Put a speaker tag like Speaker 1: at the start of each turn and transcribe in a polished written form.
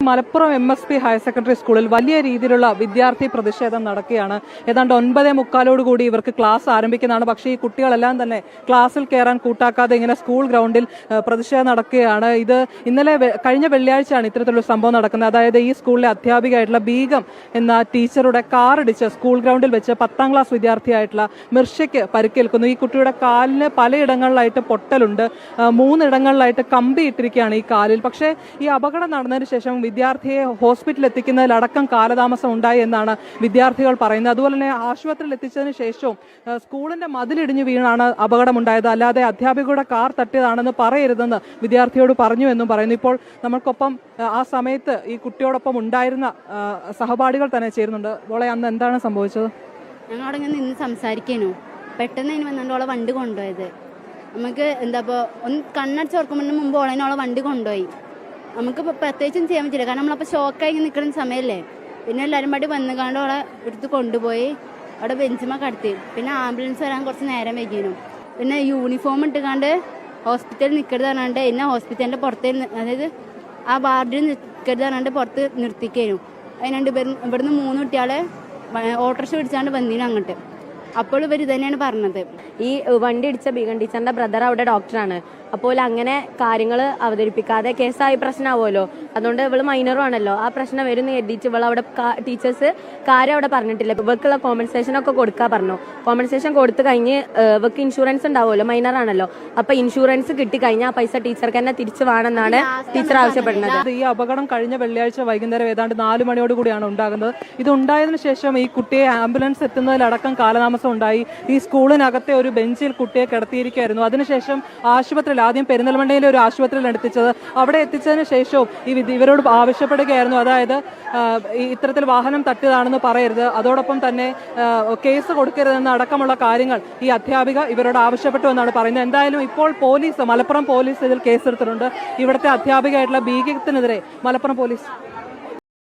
Speaker 1: Malappuram MSP higher secondary സ്കൂളിൽ വലിയ രീതിയിലുള്ള വിദ്യാർത്ഥി പ്രതിഷേധം നടക്കുകയാണ്. ഏതാണ്ട് 9:45 ഇവർക്ക് ക്ലാസ് ആരംഭിക്കുന്നതാണ്. പക്ഷേ ഈ കുട്ടികളെല്ലാം തന്നെ ക്ലാസ്സിൽ കയറാൻ കൂട്ടാക്കാതെ ഇങ്ങനെ സ്കൂൾ ഗ്രൗണ്ടിൽ പ്രതിഷേധം നടക്കുകയാണ്. ഇത് കഴിഞ്ഞ വെള്ളിയാഴ്ചയാണ് ഇത്തരത്തിലുള്ള സംഭവം നടക്കുന്നത്. അതായത് ഈ സ്കൂളിലെ അധ്യാപികയായിട്ടുള്ള ബീഗം എന്ന ടീച്ചറുടെ കാറിടിച്ച് സ്കൂൾ ഗ്രൗണ്ടിൽ വെച്ച് 10ാം ക്ലാസ് വിദ്യാർത്ഥിയായിട്ടുള്ള മിർഷയ്ക്ക് പരിക്കേൽക്കുന്നു. ഈ കുട്ടിയുടെ കാലിന് പലയിടങ്ങളിലായിട്ട് പൊട്ടലുണ്ട്. 3 ഇടങ്ങളിലായിട്ട് കമ്പി ഇട്ടിരിക്കുകയാണ് ഈ കാലിൽ. പക്ഷേ ഈ അപകടം നടന്നതിന് ശേഷം വിദ്യാർത്ഥിയെ ഹോസ്പിറ്റലിൽ എത്തിക്കുന്നതിലടക്കം കാലതാമസം ഉണ്ടായി എന്നാണ് വിദ്യാർത്ഥികൾ പറയുന്നത്. അതുപോലെ തന്നെ ആശുപത്രിയിൽ എത്തിച്ചതിന് ശേഷവും സ്കൂളിന്റെ മതിലിടിഞ്ഞു വീണാണ് അപകടമുണ്ടായത്, അല്ലാതെ അധ്യാപികയുടെ കാർ തട്ടിയതാണെന്ന് പറയരുതെന്ന് വിദ്യാർത്ഥിയോട് പറഞ്ഞു എന്നും പറയുന്നു. ഇപ്പോൾ നമ്മൾക്കൊപ്പം ആ സമയത്ത് ഈ കുട്ടിയോടൊപ്പം ഉണ്ടായിരുന്ന സഹപാഠികൾ തന്നെ ചേരുന്നുണ്ട്. മോളെ, അന്ന് എന്താണ് സംഭവിച്ചത്?
Speaker 2: ഞങ്ങൾ അവിടെ നിന്ന് സംസാരിക്കാനോ പെട്ടെന്ന് അതിന് വന്നുകൊണ്ട് വണ്ടി കൊണ്ടുപോയത്. നമുക്ക് ഒന്ന് കണ്ണടച്ച് ഓർക്കുമ്പോൾ മുമ്പ് ഓളെ വണ്ടി കൊണ്ടുപോയി. നമുക്ക് പ്രത്യേകിച്ചും ചെയ്യാൻ പറ്റില്ല, കാരണം നമ്മളപ്പോൾ ഷോക്കായി നിൽക്കുന്ന സമയമല്ലേ. പിന്നെ എല്ലാവരും പാടി വന്നുകാണ്ട് ഓളെ എടുത്ത് കൊണ്ടുപോയി അവിടെ ബെഞ്ചുമ്മ കടത്തി. പിന്നെ ആംബുലൻസ് വരാൻ കുറച്ച് നേരം വൈകിയിരുന്നു. പിന്നെ യൂണിഫോം ഇട്ടുകാണ്ട് ഹോസ്പിറ്റലിൽ നിൽക്കരുത് പറഞ്ഞാണ്ട് എന്നെ ഹോസ്പിറ്റലിൻ്റെ പുറത്ത്, അതായത് ആ വാർഡിൽ നിൽക്കരുത് പറഞ്ഞാണ്ട് പുറത്ത് നിർത്തിക്കായിരുന്നു. അതിനുണ്ട് ഇവിടുന്ന് 3 കുട്ടികളെ ഓട്ടോറിക്ഷ പിടിച്ചാണ്ട് വന്നീനും അങ്ങോട്ട്. അപ്പോൾ ഇവർ ഇതന്നെയാണ് പറഞ്ഞത്.
Speaker 3: ഈ വണ്ടി ഇടിച്ച ബീഗൻ ടീച്ചറിന്റെ ബ്രദർ അവിടെ ഡോക്ടറാണ്. അപ്പോൾ അങ്ങനെ കാര്യങ്ങൾ അവതരിപ്പിക്കാതെ കേസായി പ്രശ്നമാവുമല്ലോ. അതുകൊണ്ട് ഇവള് മൈനറും ആണല്ലോ, ആ പ്രശ്നം വരുന്ന എഴുതിയിട്ട് ഇവൾ അവിടെ ടീച്ചേഴ്സ് കാര്യം അവിടെ പറഞ്ഞിട്ടില്ല. ഇവൾക്കുള്ള കോമ്പൻസേഷൻ ഒക്കെ കൊടുക്കാൻ പറഞ്ഞു. കോമ്പൻസേഷൻ കൊടുത്തു കഴിഞ്ഞ് ഇവർക്ക് ഇൻഷുറൻസ് ഉണ്ടാവുമല്ലോ, മൈനർ ആണല്ലോ. അപ്പൊ ഇൻഷുറൻസ് കിട്ടിക്കഴിഞ്ഞാൽ ആ പൈസ ടീച്ചർക്ക് തന്നെ തിരിച്ചു വേണമെന്നാണ് ടീച്ചർ ആവശ്യപ്പെടുന്നത്.
Speaker 1: ഈ അപകടം കഴിഞ്ഞ വെള്ളിയാഴ്ച വൈകുന്നേരം ഏതാണ്ട് 4 മണിയോടുകൂടിയാണ് ഉണ്ടാകുന്നത്. ഇത് ഉണ്ടായതിനു ശേഷം ഈ കുട്ടിയെ ആംബുലൻസ് എത്തുന്നതിലടക്കം കാലതാമസം ഉണ്ടായി. ഈ സ്കൂളിനകത്തെ ഒരു ബെഞ്ചിൽ കുട്ടിയെ കിടത്തിയിരിക്കുകയായിരുന്നു. അതിനുശേഷം ആശുപത്രിയിൽ, ആദ്യം പെരിന്തൽമണ്ണയിലെ ഒരു ആശുപത്രിയിലാണ് എത്തിച്ചത്. അവിടെ എത്തിച്ചതിന് ശേഷവും ഇവരോട് ആവശ്യപ്പെടുകയായിരുന്നു, അതായത് ഇത്തരത്തിൽ വാഹനം തട്ടിയതാണെന്ന് പറയരുത്, അതോടൊപ്പം തന്നെ കേസ് കൊടുക്കരുതെന്ന അടക്കമുള്ള കാര്യങ്ങൾ ഈ അധ്യാപിക ഇവരോട് ആവശ്യപ്പെട്ടു എന്നാണ് പറയുന്നത്. എന്തായാലും ഇപ്പോൾ മലപ്പുറം പോലീസ് ഇതിൽ കേസെടുത്തിട്ടുണ്ട്. ഇവിടുത്തെ അധ്യാപികയായിട്ടുള്ള ബീഗത്തിനെതിരെ മലപ്പുറം പോലീസ്